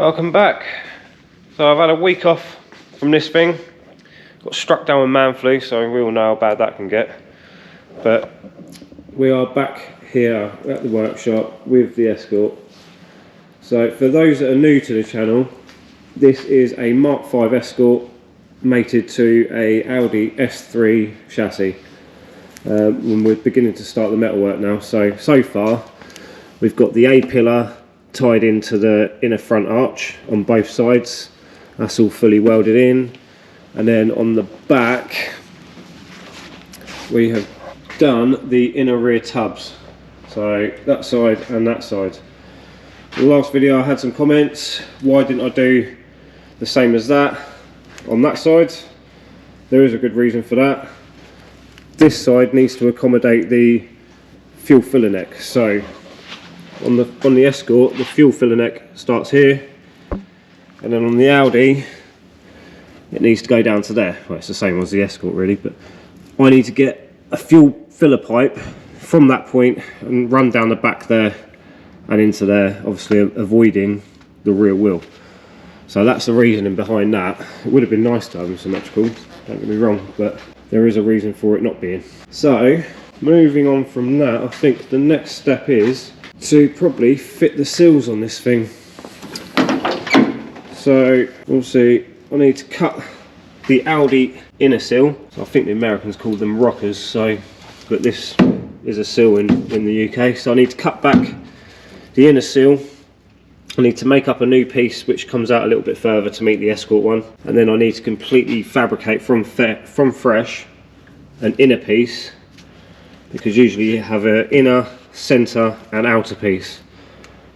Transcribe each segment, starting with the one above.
Welcome back. So I've had a week off from this thing. Got struck down with man flu, so we all know how bad that can get. But we are back here at the workshop with the Escort. So for those that are new to the channel, this is a Mark 5 Escort mated to a Audi S3 chassis. When we're beginning to start the metalwork now. So far we've got the A-pillar tied into the inner front arch on both sides. That's all fully welded in, and then on the back we have done the inner rear tubs, so that side and that side. In the last video I had some comments, why didn't I do the same as that on that side? There is a good reason for that. This side needs to accommodate the fuel filler neck. So on the Escort, the fuel filler neck starts here, and then on the Audi it needs to go down to there. Well, it's the same as the Escort really, but I need to get a fuel filler pipe from that point and run down the back there and into there, obviously avoiding the rear wheel. So that's the reasoning behind that. It would have been nice to have them symmetrical, don't get me wrong, but there is a reason for it not being. So moving on from that, I think the next step is to probably fit the sills on this thing. So obviously I need to cut the Audi inner sill. So I think the Americans call them rockers, so but this is a sill in the UK. So I need to cut back the inner sill. I need to make up a new piece which comes out a little bit further to meet the Escort one, and then I need to completely fabricate from fresh an inner piece, because usually you have an inner, centre and outer piece.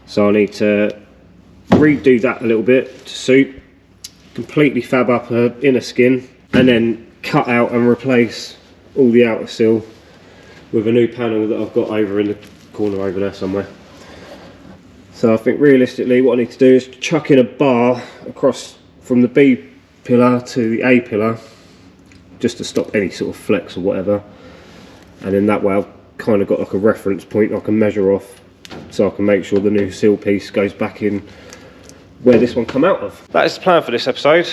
So I need to redo that a little bit to suit, completely fab up an inner skin, and then cut out and replace all the outer sill with a new panel that I've got over in the corner over there somewhere. So I think realistically what I need to do is chuck in a bar across from the B pillar to the A pillar, just to stop any sort of flex or whatever, and then that way I've kind of got like a reference point I can measure off, so I can make sure the new sill piece goes back in where this one come out of. That is the plan for this episode.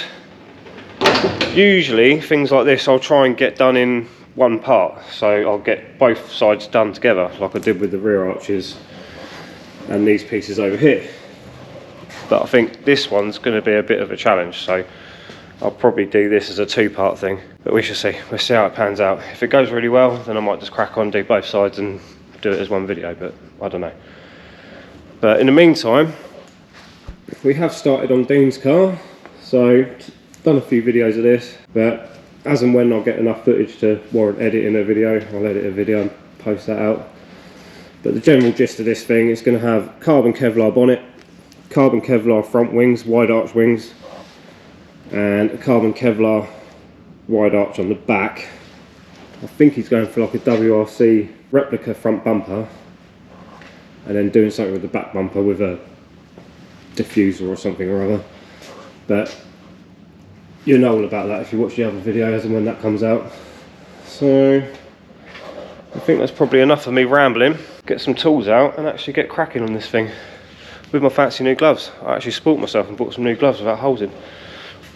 Usually things like this I'll try and get done in one part, so I'll get both sides done together like I did with the rear arches and these pieces over here. But I think this one's going to be a bit of a challenge, so I'll probably do this as a two-part thing, but we shall see. We'll see how it pans out. If it goes really well, then I might just crack on, do both sides and do it as one video, but I don't know. But in the meantime, we have started on Dean's car, so done a few videos of this, but as and when I get enough footage to warrant editing a video, I'll edit a video and post that out. But the general gist of this thing is going to have carbon Kevlar bonnet, carbon Kevlar front wings, wide arch wings, and a carbon Kevlar wide arch on the back. I think he's going for like a WRC replica front bumper, and then doing something with the back bumper with a diffuser or something or other. But you know all about that if you watch the other videos and when that comes out. So I think that's probably enough of me rambling. Get some tools out and actually get cracking on this thing with my fancy new gloves. I actually spoilt myself and bought some new gloves without holes in.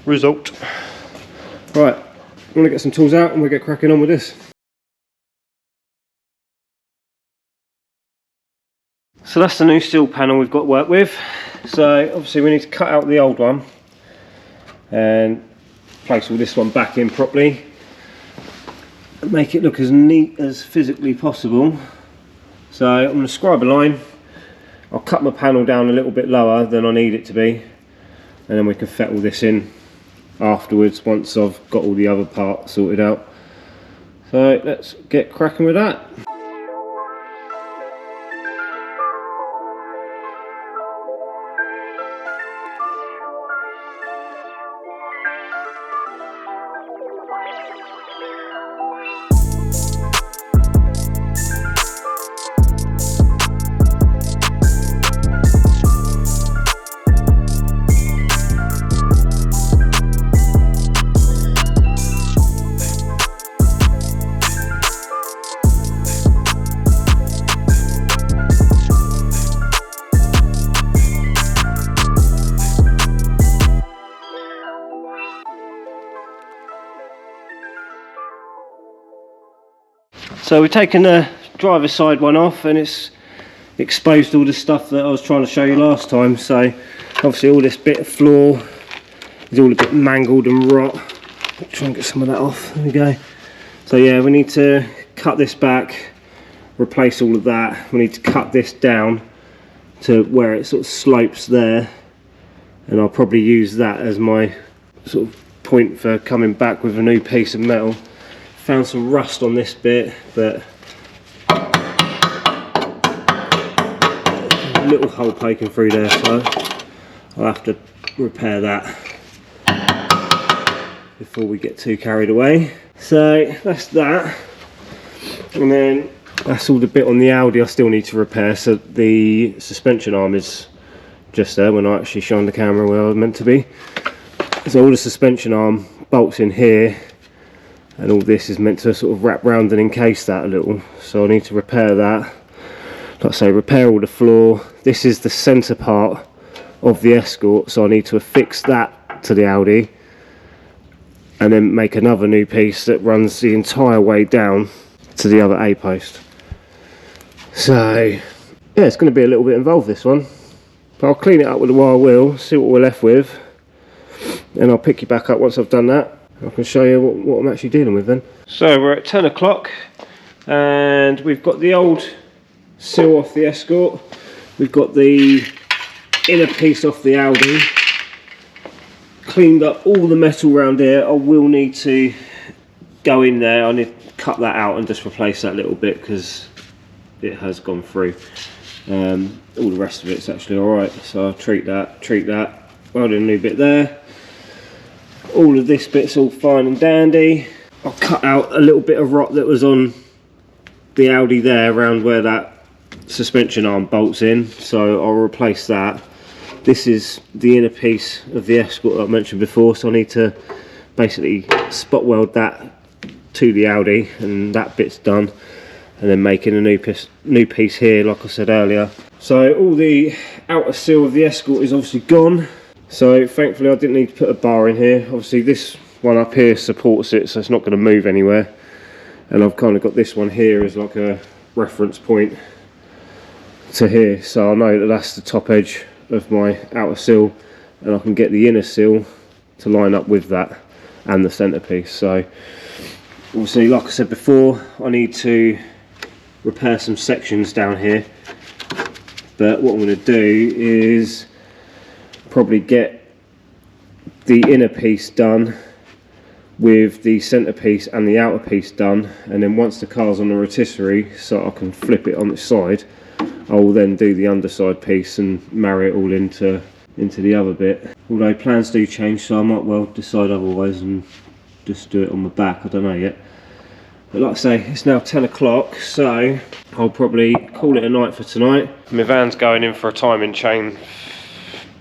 Result. Right, I'm going to get some tools out and we'll get cracking on with this. So that's the new steel panel we've got to work with. So obviously we need to cut out the old one and place all this one back in properly and make it look as neat as physically possible. So I'm going to scribe a line. I'll cut my panel down a little bit lower than I need it to be, and then we can fit all this in afterwards once I've got all the other parts sorted out. So let's get cracking with that. So we've taken the driver's side one off and it's exposed all the stuff that I was trying to show you last time. So obviously all this bit of floor is all a bit mangled and rot. Try and get some of that off. There we go. So yeah, we need to cut this back, replace all of that. We need to cut this down to where it sort of slopes there, and I'll probably use that as my sort of point for coming back with a new piece of metal. Found some rust on this bit, but a little hole poking through there, so I'll have to repair that before we get too carried away. So that's that, and then that's all the bit on the Audi I still need to repair. So the suspension arm is just there when I actually shone the camera where I was meant to be. So all the suspension arm bolts in here, and all this is meant to sort of wrap round and encase that a little. So I need to repair that. Like I say, repair all the floor. This is the centre part of the Escort, so I need to affix that to the Audi, and then make another new piece that runs the entire way down to the other A-post. So yeah, it's going to be a little bit involved, this one, but I'll clean it up with a wire wheel, see what we're left with, and I'll pick you back up once I've done that. I can show you what I'm actually dealing with then. So we're at 10 o'clock and we've got the old sill off the Escort, we've got the inner piece off the Audi, cleaned up all the metal around here. I will need to go in there, I need to cut that out and just replace that little bit because it has gone through. All the rest of it's actually alright, so I'll treat that, welded a new bit there. All of this bit's all fine and dandy. I'll cut out a little bit of rot that was on the Audi there around where that suspension arm bolts in, so I'll replace that. This is the inner piece of the Escort that I mentioned before, so I need to basically spot weld that to the Audi, and that bit's done, and then making a new piece here like I said earlier. So all the outer sill of the Escort is obviously gone, so thankfully I didn't need to put a bar in here. Obviously this one up here supports it, so it's not going to move anywhere, and I've kind of got this one here as like a reference point to here, so I know that that's the top edge of my outer sill, and I can get the inner sill to line up with that and the centerpiece. So obviously, like I said before, I need to repair some sections down here, but what I'm going to do is probably get the inner piece done with the centerpiece and the outer piece done, and then once the car's on the rotisserie so I can flip it on its side, I will then do the underside piece and marry it all into the other bit. Although plans do change, so I might well decide otherwise and just do it on my back, I don't know yet. But like I say, it's now 10 o'clock, so I'll probably call it a night for tonight. My van's going in for a timing chain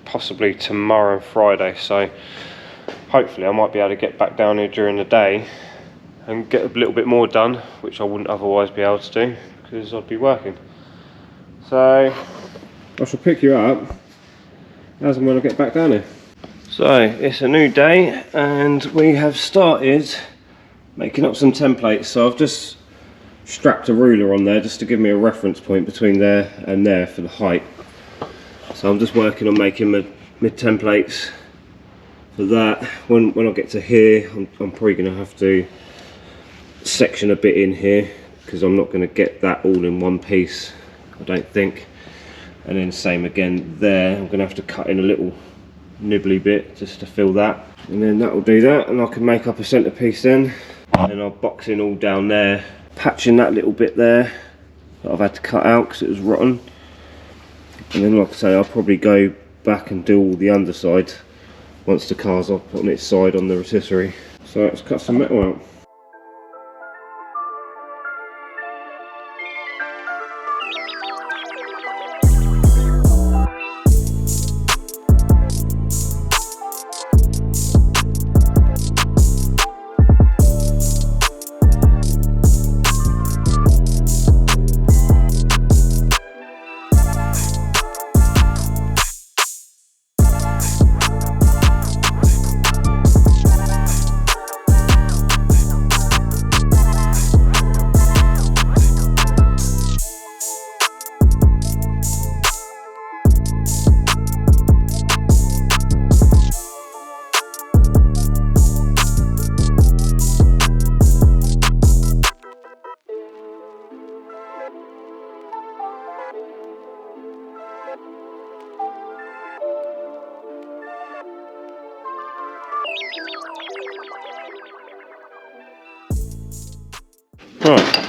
possibly tomorrow and Friday, so hopefully I might be able to get back down here during the day and get a little bit more done, which I wouldn't otherwise be able to do because I'd be working. So I shall pick you up as and when I get back down here. So it's a new day and we have started making up some templates. So I've just strapped a ruler on there just to give me a reference point between there and there for the height. So I'm just working on making my templates for that. When I get to here, I'm probably going to have to section a bit in here because I'm not going to get that all in one piece, I don't think. And then same again there, I'm going to have to cut in a little nibbly bit just to fill that, and then that will do that, and I can make up a centerpiece then. And then I'll box in all down there, patching that little bit there that I've had to cut out because it was rotten. And then like I say, I'll probably go back and do all the underside once the car's up on its side on the rotisserie. So let's cut some metal out.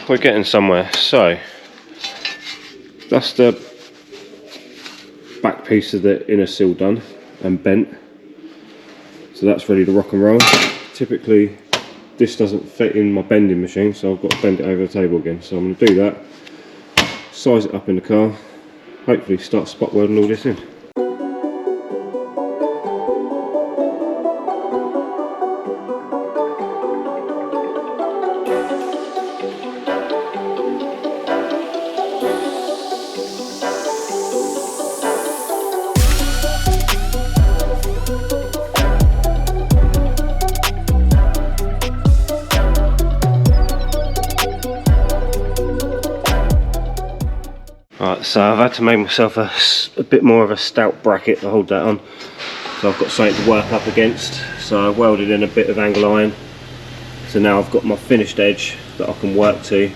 we're getting somewhere. So that's the back piece of the inner sill done and bent, so that's ready to rock and roll. Typically this doesn't fit in my bending machine, so I've got to bend it over the table again, so I'm going to do that, size it up in the car, hopefully start spot welding all this in. Right, so I've had to make myself a bit more of a stout bracket to hold that on, so I've got something to work up against. So I welded in a bit of angle iron, so now I've got my finished edge that I can work to,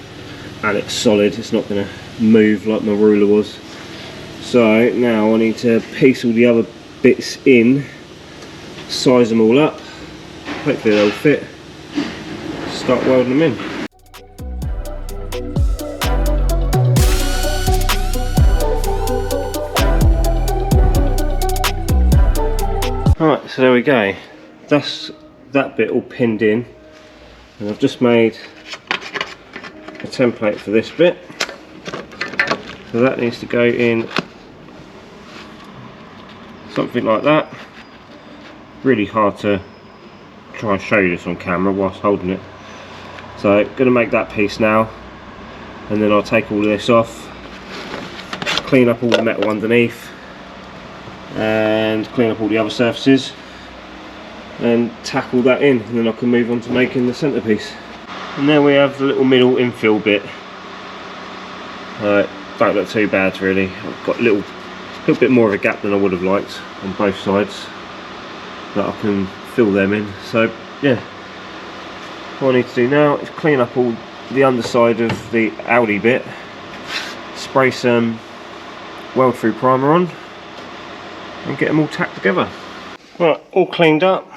and it's solid, it's not going to move like my ruler was. So now I need to piece all the other bits in, size them all up, hopefully they'll fit, start welding them in. Right, so there we go, that's that bit all pinned in, and I've just made a template for this bit, so that needs to go in something like that. Really hard to try and show you this on camera whilst holding it, so I'm going to make that piece now, and then I'll take all of this off, clean up all the metal underneath and clean up all the other surfaces and tackle that in, and then I can move on to making the centrepiece. And there we have the little middle infill bit. Don't look too bad really. I've got a little bit more of a gap than I would have liked on both sides that I can fill them in. So yeah, what I need to do now is clean up all the underside of the Audi bit, spray some weld through primer on, and get them all tacked together. Right, all cleaned up,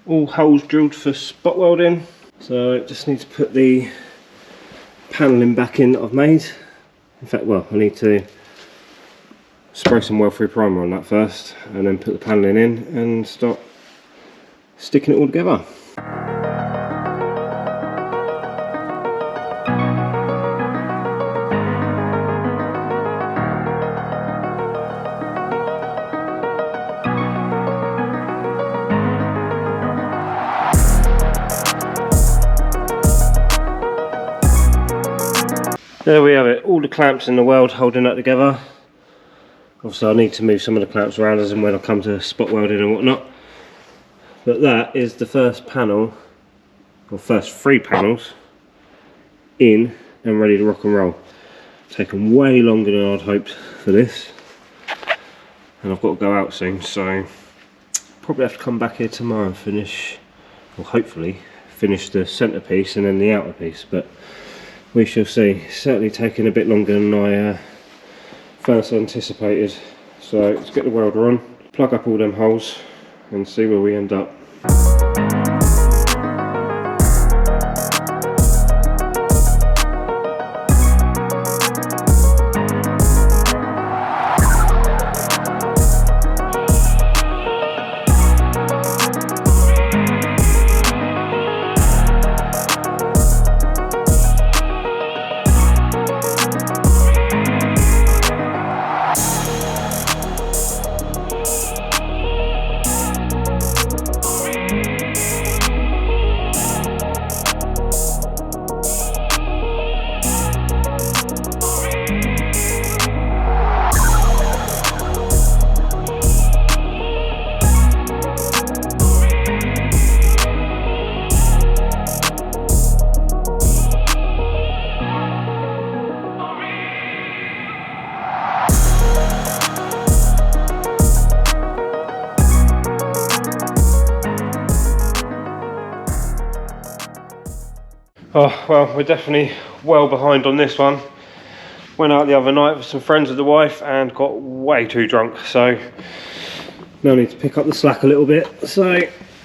all holes drilled for spot welding, so just need to put the panelling back in that I've made. In fact, well, I need to spray some weld through primer on that first, and then put the panelling in and start sticking it all together. There we have it, all the clamps in the weld holding that together. Obviously I need to move some of the clamps around as and when I come to spot welding and whatnot. But that is the first panel, or first 3 panels, in and ready to rock and roll. Taken way longer than I'd hoped for this. And I've got to go out soon, so probably have to come back here tomorrow and finish, or hopefully finish the centrepiece and then the outer piece. But we shall see. It's certainly taking a bit longer than I first anticipated. So let's get the welder on, plug up all them holes and see where we end up. Oh, well, we're definitely well behind on this one. Went out the other night with some friends of the wife and got way too drunk, so now I need to pick up the slack a little bit. So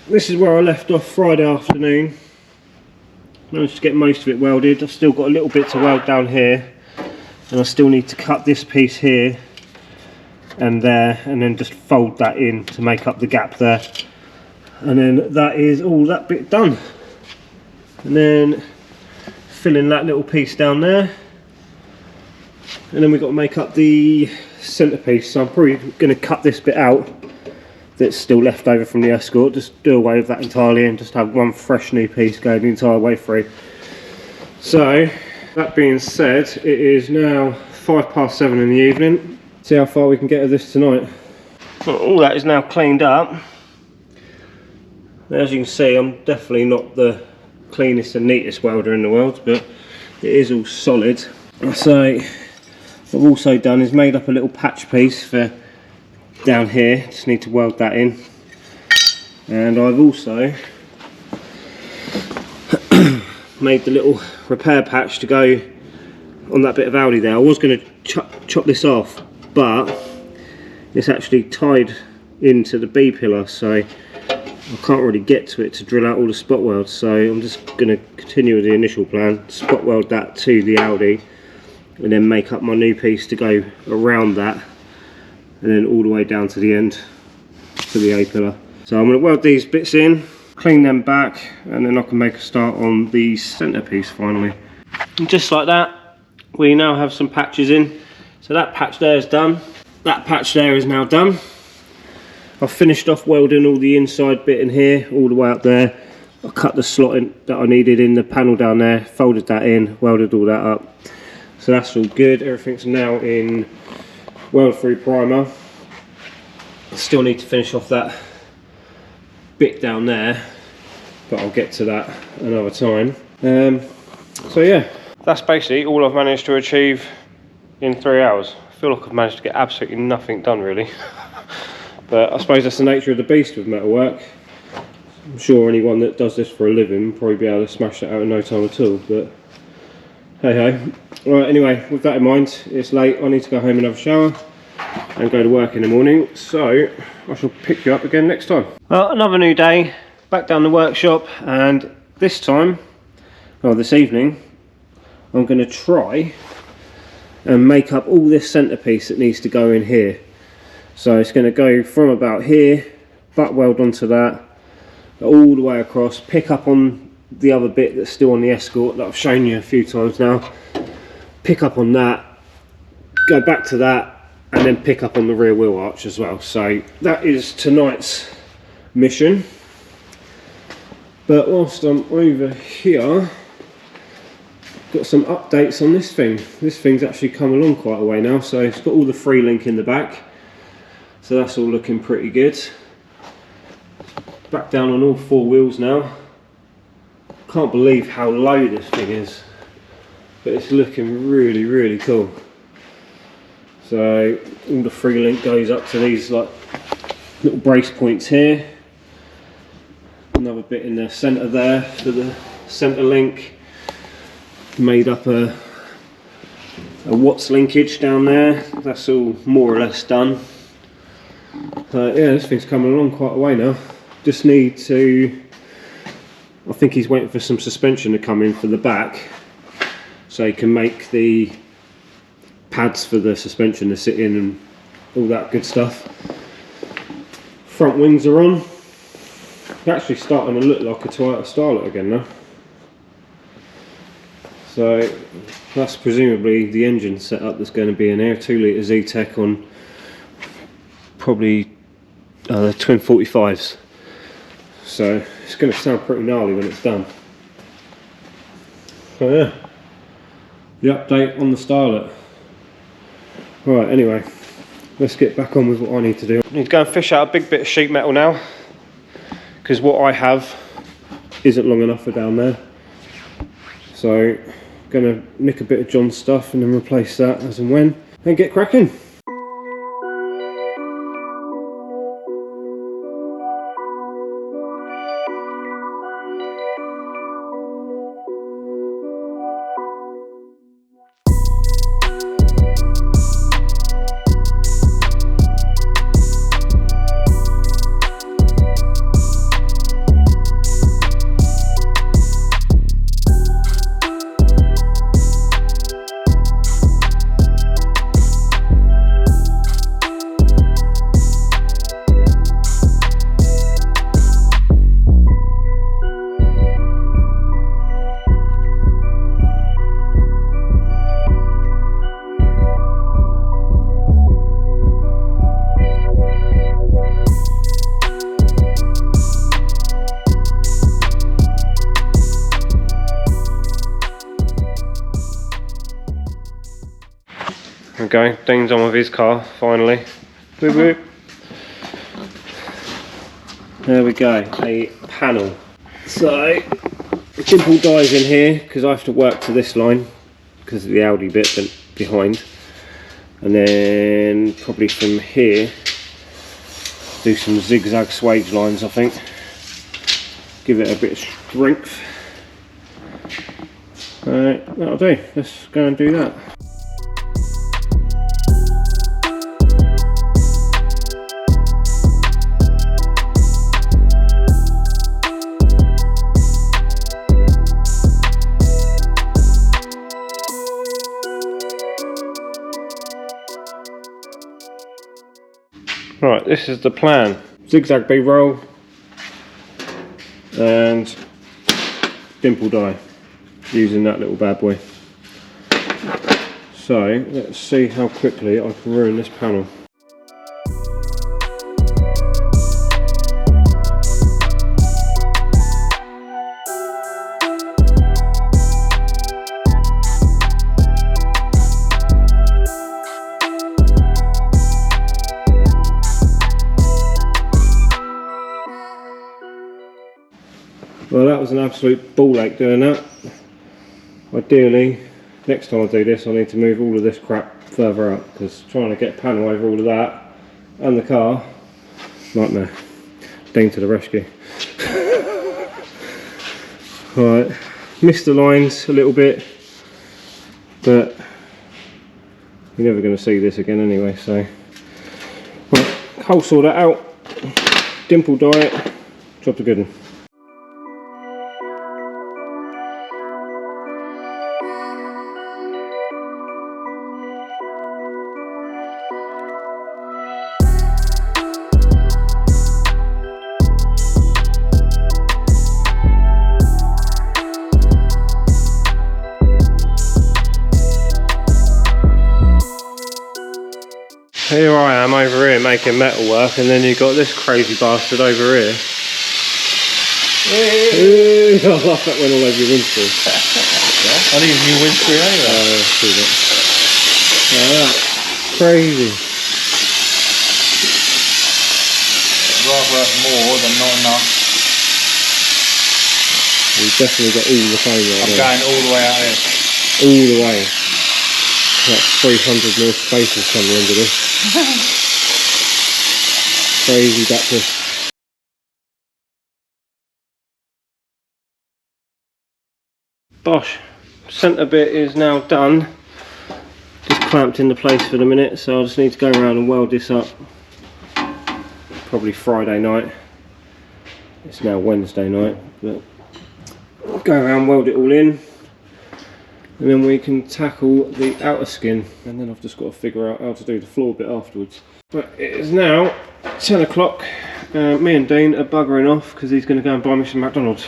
this is where I left off Friday afternoon. Managed to get most of it welded. I've still got a little bit to weld down here, and I still need to cut this piece here and there, and then just fold that in to make up the gap there, and then that is all that bit done. And then fill in that little piece down there, and then we've got to make up the centerpiece. So I'm probably going to cut this bit out that's still left over from the Escort, just do away with that entirely and just have one fresh new piece going the entire way through. So that being said, it is now 7:05 in the evening. See how far we can get of this tonight. Well, all that is now cleaned up. As you can see, I'm definitely not the cleanest and neatest welder in the world, but it is all solid. So what I've also done is made up a little patch piece for down here. Just need to weld that in, and I've also made the little repair patch to go on that bit of Audi there. I was going to chop this off, but it's actually tied into the B pillar, so I can't really get to it to drill out all the spot welds. So I'm just going to continue with the initial plan, spot weld that to the Audi, and then make up my new piece to go around that, and then all the way down to the end to the A pillar. So I'm going to weld these bits in, clean them back, and then I can make a start on the centerpiece finally. And just like that, we now have some patches in. So that patch there is done, that patch there is now done. I've finished off welding all the inside bit in here, all the way up there. I cut the slot in that I needed in the panel down there, folded that in, welded all that up. So that's all good. Everything's now in weld free primer. I still need to finish off that bit down there, but I'll get to that another time. So yeah, that's basically all I've managed to achieve in 3 hours. I feel like I've managed to get absolutely nothing done really. But I suppose that's the nature of the beast with metalwork. I'm sure anyone that does this for a living will probably be able to smash that out in no time at all, but hey ho. Right, anyway, with that in mind, it's late, I need to go home and have a shower and go to work in the morning, so I shall pick you up again next time. Well, another new day, back down the workshop, and this time, well this evening, I'm going to try and make up all this centerpiece that needs to go in here. So it's going to go from about here, butt weld onto that, all the way across, pick up on the other bit that's still on the Escort that I've shown you a few times now, pick up on that, go back to that, and then pick up on the rear wheel arch as well. So that is tonight's mission. But whilst I'm over here, got some updates on this thing. This thing's actually come along quite a way now, so it's got all the free link in the back, so that's all looking pretty good. Back down on all 4 wheels now. Can't believe how low this thing is, but it's looking really, really cool. So all the free link goes up to these like little brace points here. Another bit in the centre there for the centre link. Made up a Watts linkage down there. That's all more or less done. So yeah, this thing's coming along quite a way now. Just need to, I think he's waiting for some suspension to come in for the back, so he can make the pads for the suspension to sit in and all that good stuff. Front wings are on. They're actually starting to look like a Toyota Starlet again now. So that's presumably the engine setup that's going to be in here. 2 litre Z-Tech on probably the twin 45s. So it's going to sound pretty gnarly when it's done. So yeah, the update on the Starlet. Right, anyway, let's get back on with what I need to do. I need to go and fish out a big bit of sheet metal now, because what I have isn't long enough for down there. So I'm going to nick a bit of John's stuff and then replace that as and when, and get cracking. go. Dean's on with his car, finally. Whoop whoop. There we go, a panel. So, dimple dies in here, because I have to work to this line, because of the Audi bit behind. And then, probably from here, do some zigzag swage lines, I think. Give it a bit of strength. Alright, that'll do. Let's go and do that. Right, this is the plan. Zigzag B-roll and dimple die using that little bad boy. So let's see how quickly I can ruin this panel. Well, that was an absolute ball ache doing that. Ideally, next time I do this, I need to move all of this crap further up, because trying to get a panel over all of that and the car, nightmare. Dean to the rescue. Right, missed the lines a little bit, but you're never going to see this again anyway, so. Right, hole saw that out, dimple die it, job to good one. Here I am over here making metal work, and then you've got this crazy bastard over here. Ooh, I love that went all over your windscreen. I need a new windscreen anyway. Oh, yeah, see that. Oh, that's crazy. I'd rather have more than not enough. We've definitely got all the foam right I'm there. going all the way out here. All the way. Like 300 mil spaces coming into this. Crazy back twist. Bosh, centre bit is now done. Just clamped into place for the minute, so I just need to go around and weld this up. Probably Friday night. It's now Wednesday night, but I'll go around, weld it all in, and then we can tackle the outer skin, and then I've just got to figure out how to do the floor bit afterwards. But it is now 10 o'clock. Me and Dean are buggering off because he's going to go and buy me some McDonald's.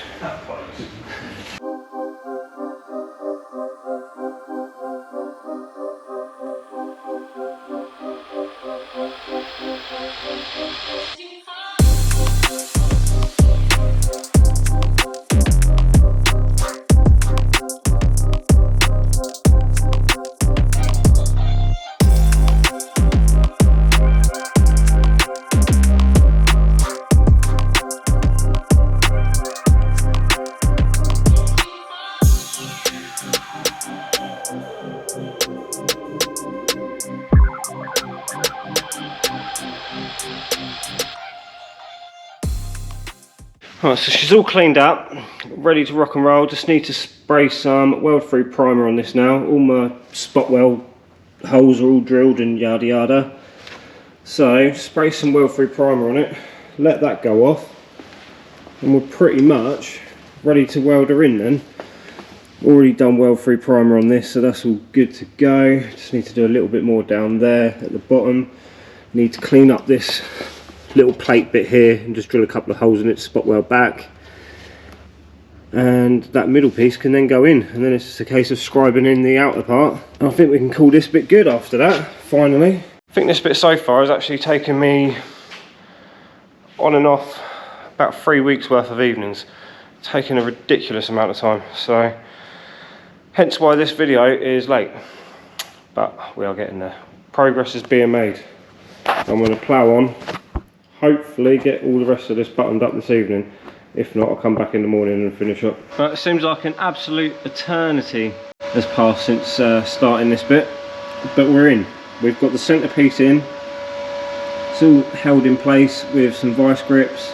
Right, so she's all cleaned up, ready to rock and roll. Just need to spray some weld-free primer on this now. All my spot weld holes are all drilled and yada yada. So spray some weld-free primer on it, let that go off, and we're pretty much ready to weld her in then. Already done weld-free primer on this, so that's all good to go. Just need to do a little bit more down there at the bottom. Need to clean up this little plate bit here and just drill a couple of holes in it to spot weld back, and that middle piece can then go in, and then it's just a case of scribing in the outer part, and I think we can call this bit good after that, finally. I think this bit so far has actually taken me on and off about 3 weeks worth of evenings, taking a ridiculous amount of time, so hence why this video is late, but we are getting there. progress is being made. I'm going to plough on, hopefully get all the rest of this buttoned up this evening. If not, I'll come back in the morning and finish up. Right, it seems like an absolute eternity has passed since starting this bit, but we're in. We've got the centrepiece in. It's all held in place with some vice grips.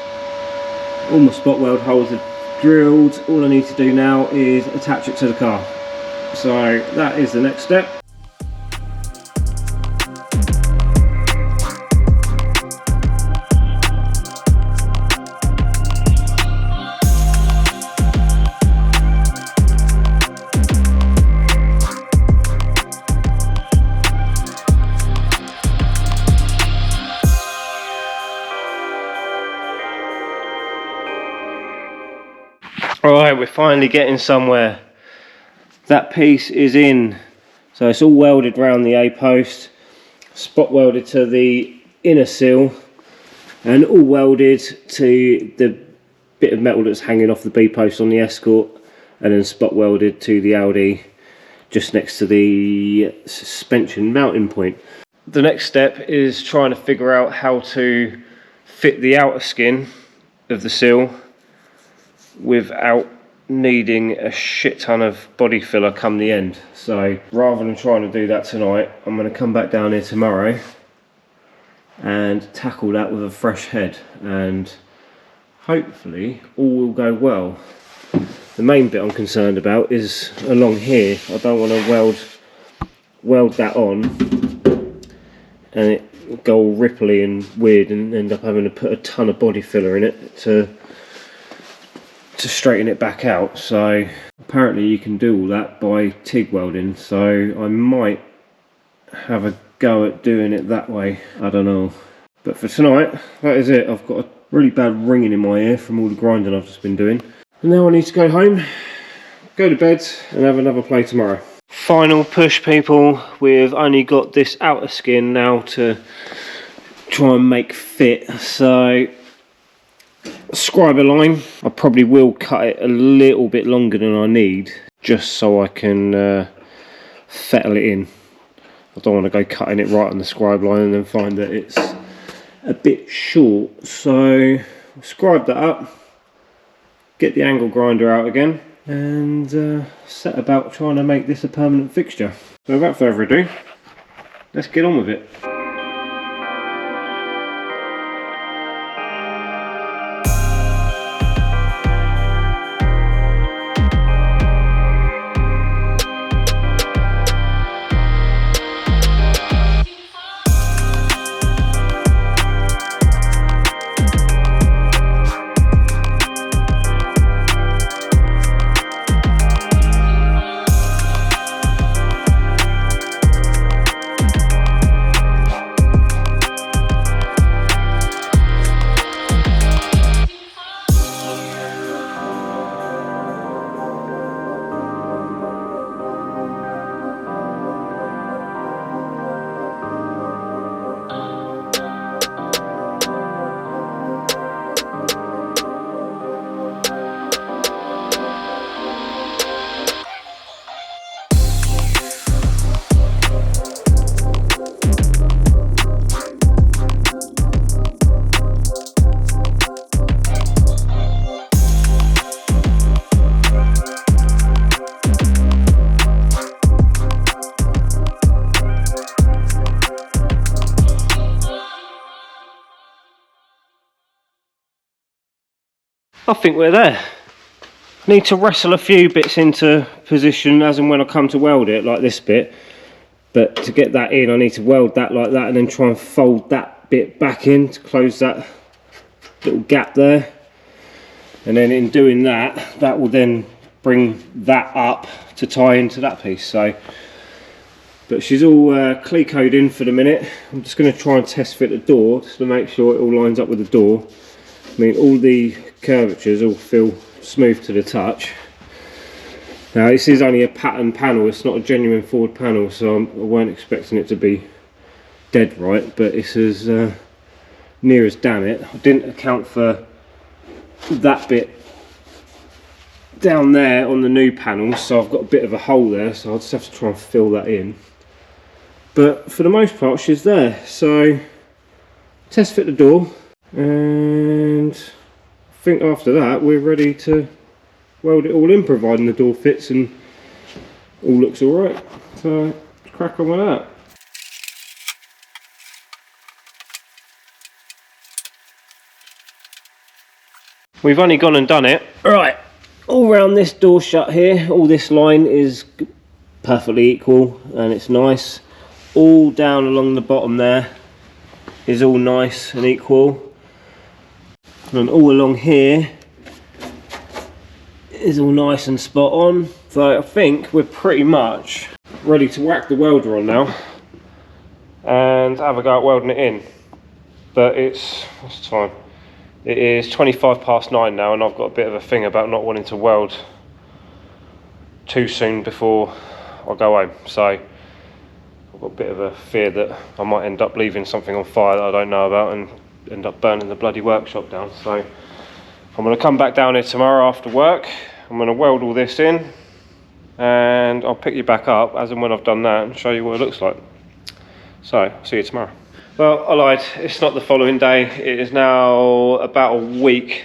All my spot weld holes are drilled. All I need to do now is attach it to the car. So that is the next step. Alright, we're finally getting somewhere. That piece is in. So it's all welded round the A post, spot welded to the inner sill, and all welded to the bit of metal that's hanging off the B post on the Escort, and then spot welded to the Audi just next to the suspension mounting point. The next step is trying to figure out how to fit the outer skin of the sill without needing a shit ton of body filler come the end. So rather than trying to do that tonight, I'm going to come back down here tomorrow and tackle that with a fresh head, and hopefully all will go well. The main bit I'm concerned about is along here. I don't want to weld that on and it go all ripply and weird and end up having to put a ton of body filler in it to straighten it back out. So apparently you can do all that by TIG welding, so I might have a go at doing it that way. I don't know. But for tonight, that is it. I've got a really bad ringing in my ear from all the grinding I've just been doing. And now I need to go home, go to bed and have another play tomorrow. Final push, people. We've only got this outer skin now to try and make fit. So scribe a line. I probably will cut it a little bit longer than I need, just so I can fettle it in. I don't want to go cutting it right on the scribe line and then find that it's a bit short. So I'll scribe that up, get the angle grinder out again, and set about trying to make this a permanent fixture. So without further ado, let's get on with it. I think we're there. Need to wrestle a few bits into position as and when I come to weld it, like this bit. But to get that in, I need to weld that like that and then try and fold that bit back in to close that little gap there. And then in doing that, that will then bring that up to tie into that piece. So, but she's all clecoed in for the minute. I'm just going to try and test fit the door just to make sure it all lines up with the door. I mean, all the curvatures all feel smooth to the touch. Now this is only a pattern panel, it's not a genuine Ford panel, so I weren't expecting it to be dead right, but it's as near as damn it. I didn't account for that bit down there on the new panel, so I've got a bit of a hole there, so I'll just have to try and fill that in. but for the most part she's there. So test fit the door, and I think after that we're ready to weld it all in, providing the door fits and all looks alright. So crack on with that. We've only gone and done it. Right, all around this door shut here, all this line is perfectly equal and it's nice. All down along the bottom there is all nice and equal. And all along here is all nice and spot on. So I think we're pretty much ready to whack the welder on now and have a go at welding it in. But it's, what's the time? It is 9:25 now, and I've got a bit of a thing about not wanting to weld too soon before I go home. So I've got a bit of a fear that I might end up leaving something on fire that I don't know about and end up burning the bloody workshop down. So I'm going to come back down here tomorrow after work. I'm going to weld all this in, and I'll pick you back up as and when I've done that and show you what it looks like. So see you tomorrow. Well, I lied, it's not the following day. It is now about a week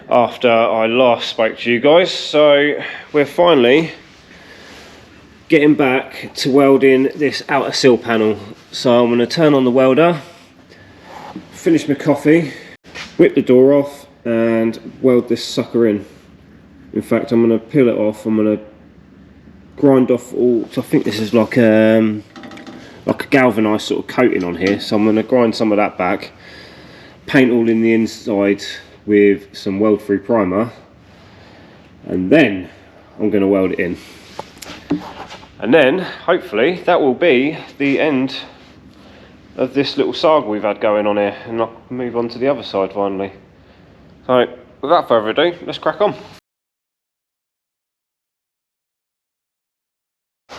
after I last spoke to you guys. So we're finally getting back to welding this outer sill panel. So I'm going to turn on the welder, finish my coffee, whip the door off and weld this sucker in. In fact, I'm going to peel it off. I'm going to grind off all, so I think this is like a galvanised sort of coating on here, so I'm going to grind some of that back, paint all in the inside with some weld free primer, and then I'm going to weld it in. And then hopefully that will be the end of this little saga we've had going on here, and I'll move on to the other side finally. So without further ado, let's crack on.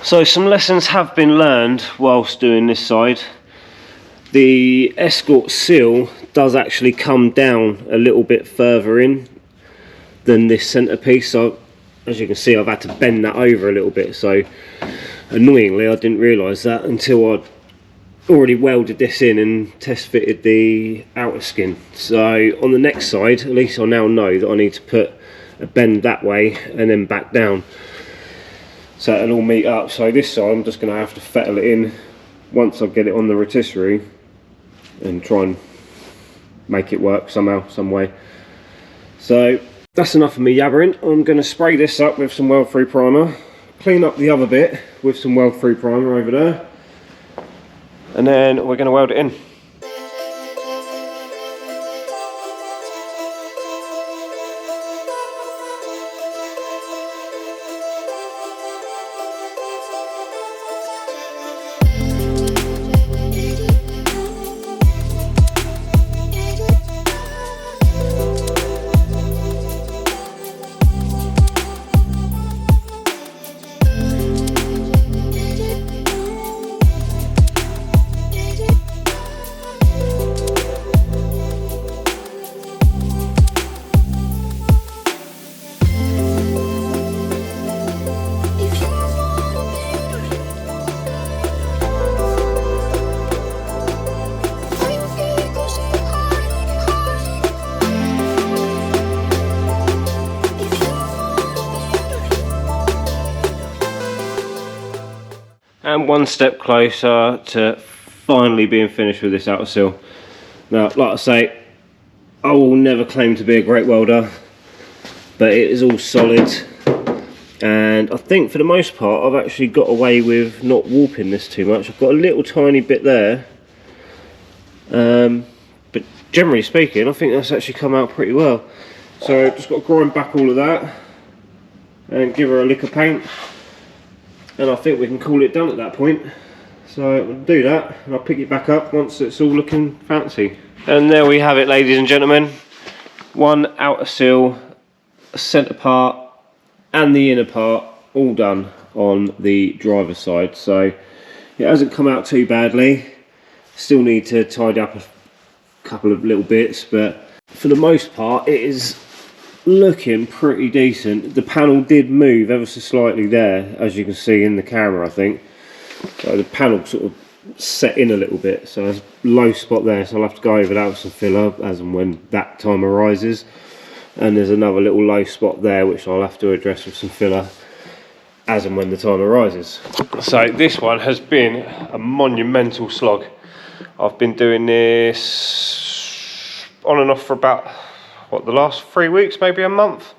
So some lessons have been learned whilst doing this side. The Escort sill does actually come down a little bit further in than this centrepiece. So as you can see, I've had to bend that over a little bit. So annoyingly, I didn't realise that until I'd already welded this in and test fitted the outer skin. So on the next side, at least I now know that I need to put a bend that way and then back down, so it'll all meet up. So this side I'm just going to have to fettle it in once I get it on the rotisserie and try and make it work somehow, some way. So that's enough of me yabbering. I'm going to spray this up with some weld free primer, clean up the other bit with some weld free primer over there, and then we're going to weld it in. And one step closer to finally being finished with this outer sill. Now, like I say, I will never claim to be a great welder, but it is all solid, and I think for the most part I've actually got away with not warping this too much. I've got a little tiny bit there, but generally speaking I think that's actually come out pretty well. So just got to grind back all of that and give her a lick of paint, and I think we can call it done at that point. So we'll do that and I'll pick it back up once it's all looking fancy. And there we have it, ladies and gentlemen. One outer sill, a centre part and the inner part all done on the driver's side. So it hasn't come out too badly. Still need to tidy up a couple of little bits, but for the most part it is looking pretty decent. The panel did move ever so slightly there, as you can see in the camera, I think, So the panel sort of set in a little bit, so there's a low spot there, so I'll have to go over that with some filler as and when that time arises. And there's another little low spot there which I'll have to address with some filler as and when the time arises. So this one has been a monumental slog. I've been doing this on and off for about, what, the last 3 weeks, maybe a month.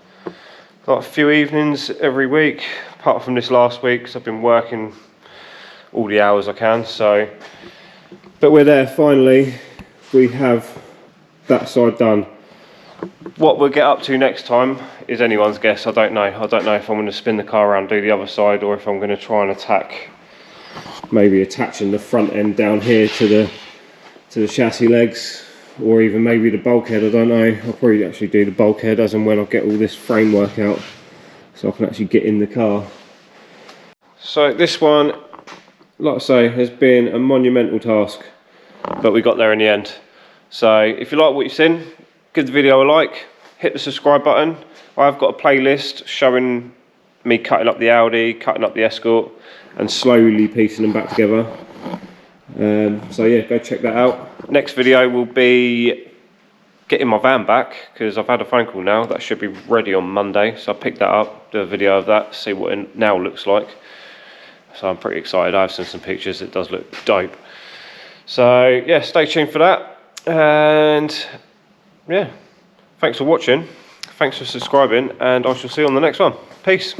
Like a few evenings every week, apart from this last week, because I've been working all the hours I can. So, but we're there finally. We have that side done. What we'll get up to next time is anyone's guess. I don't know. I don't know if I'm going to spin the car around and do the other side, or if I'm going to try and attack, maybe attaching the front end down here to the chassis legs, or even maybe the bulkhead. I don't know. I'll probably actually do the bulkhead as and when I get all this framework out, so I can actually get in the car. So this one, like I say, has been a monumental task, but we got there in the end. So if you like what you've seen, give the video a like, hit the subscribe button. I've got a playlist showing me cutting up the Audi, cutting up the Escort, and slowly piecing them back together. So yeah, go check that out. Next video will be getting my van back, because I've had a phone call now. That should be ready on Monday, so I'll pick that up, do a video of that, see what it now looks like. So I'm pretty excited. I've seen some pictures, it does look dope. So yeah, stay tuned for that. And yeah, thanks for watching, thanks for subscribing, and I shall see you on the next one. Peace.